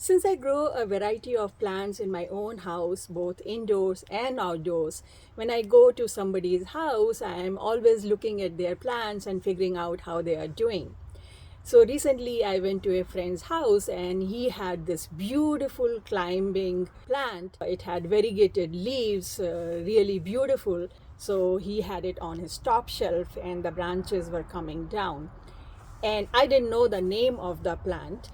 Since I grow a variety of plants in my own house, both indoors and outdoors, when I go to somebody's house, I am always looking at their plants and figuring out how they are doing. So recently I went to a friend's house and he had this beautiful climbing plant. It had variegated leaves, really beautiful. So he had it on his top shelf and the branches were coming down. And I didn't know the name of the plant.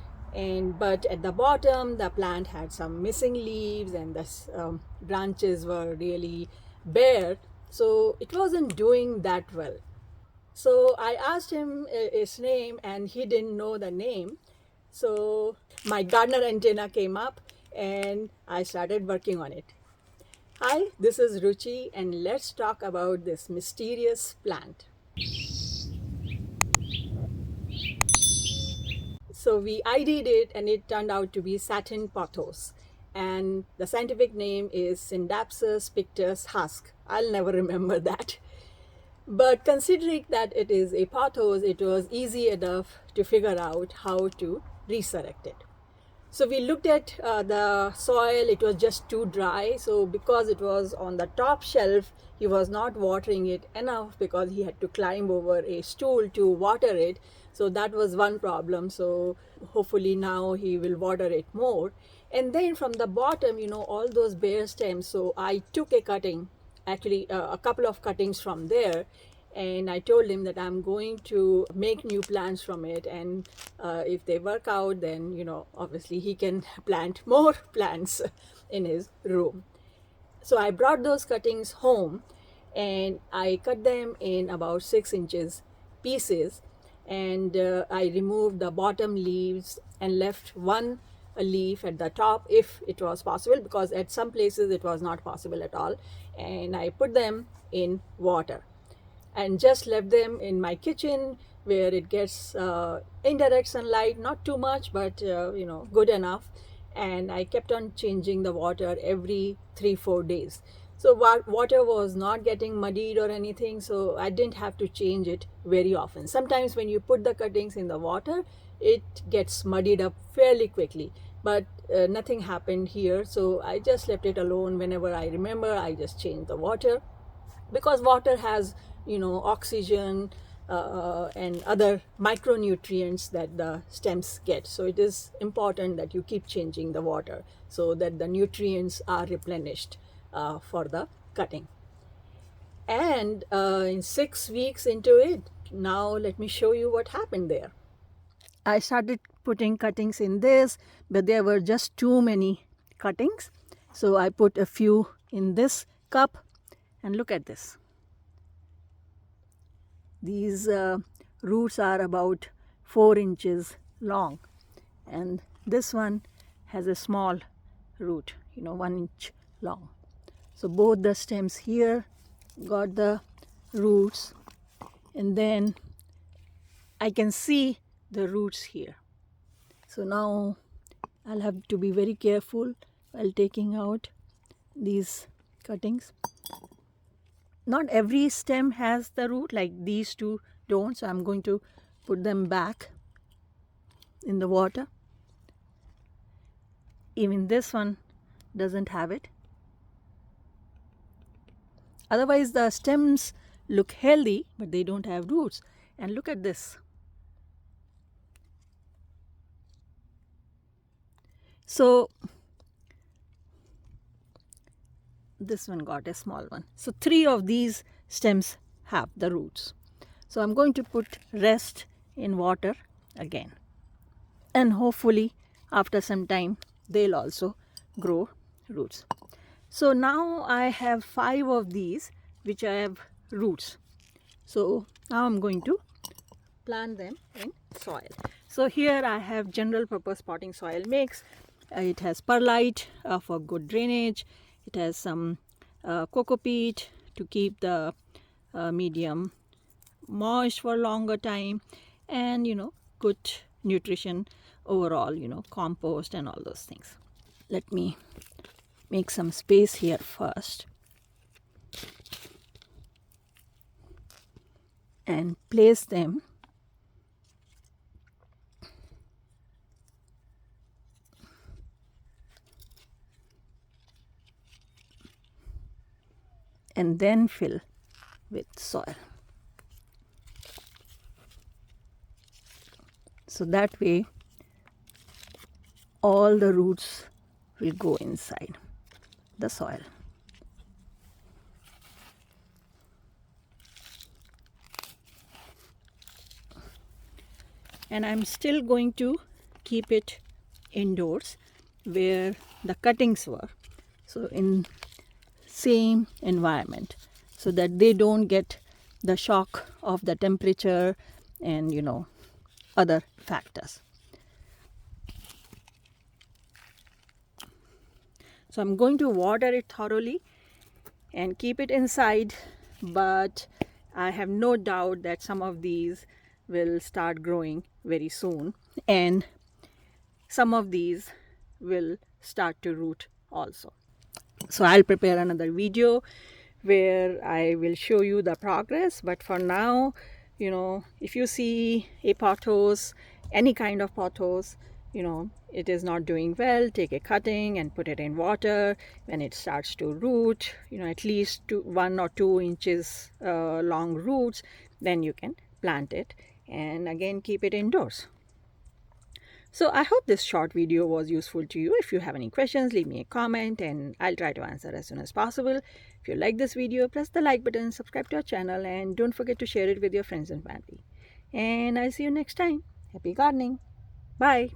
But at the bottom the plant had some missing leaves and the branches were really bare. So it wasn't doing that well. So I asked him his name and he didn't know the name. So my gardener antenna came up and I started working on it. Hi, this is Ruchi and let's talk about this mysterious plant. So we ID'd it and it turned out to be Satin Pothos. And the scientific name is Scindapsus pictus husk. I'll never remember that. But considering that it is a pothos, it was easy enough to figure out how to resurrect it. So we looked at the soil, it was just too dry. So because it was on the top shelf, he was not watering it enough because he had to climb over a stool to water it. So that was one problem. So hopefully now he will water it more. And then from the bottom, all those bare stems. So I took a cutting, actually a couple of cuttings from there, and I told him that I'm going to make new plants from it, and if they work out, then obviously he can plant more plants in his room. So I brought those cuttings home and I cut them in about 6 inches pieces, and I removed the bottom leaves and left one leaf at the top if it was possible, because at some places it was not possible at all, and I put them in water and just left them in my kitchen where it gets indirect sunlight, not too much, but good enough. And I kept on changing the water every 3-4 days. So water was not getting muddied or anything, so I didn't have to change it very often. Sometimes when you put the cuttings in the water, it gets muddied up fairly quickly, but nothing happened here. So I just left it alone. Whenever I remember, I just change the water, because water has oxygen and other micronutrients that the stems get. So it is important that you keep changing the water so that the nutrients are replenished for the cutting. And in 6 weeks into it, now let me show you what happened there. I started putting cuttings in this, but there were just too many cuttings. So I put a few in this cup, and look at this. These roots are about 4 inches long, and this one has a small root, 1 inch long. So both the stems here got the roots, and then I can see the roots here. So now I'll have to be very careful while taking out these cuttings. Not every stem has the root, like these two don't, so I'm going to put them back in the water. Even this one doesn't have it. Otherwise the stems look healthy, but they don't have roots. And look at this. So this one got a small one. So 3 of these stems have the roots. So I'm going to put rest in water again, and hopefully after some time they'll also grow roots. So now I have 5 of these which I have roots. So now I'm going to plant them in soil. So here I have general purpose potting soil mix. It has perlite for good drainage. It has some coco peat to keep the medium moist for a longer time, and good nutrition overall, compost and all those things. Let me make some space here first and place them and then fill with soil. So that way all the roots will go inside the soil. And I'm still going to keep it indoors where the cuttings were, so in same environment, so that they don't get the shock of the temperature and other factors. So I'm going to water it thoroughly and keep it inside, but I have no doubt that some of these will start growing very soon, and some of these will start to root also. So I'll prepare another video where I will show you the progress, but for now, if you see a pothos, any kind of pothos, it is not doing well, take a cutting and put it in water. When it starts to root, at least 1 or 2 inches long roots, then you can plant it and again keep it indoors. So I hope this short video was useful to you. If you have any questions, leave me a comment and I'll try to answer as soon as possible. If you like this video, press the like button, subscribe to our channel, and don't forget to share it with your friends and family. And I'll see you next time. Happy gardening. Bye.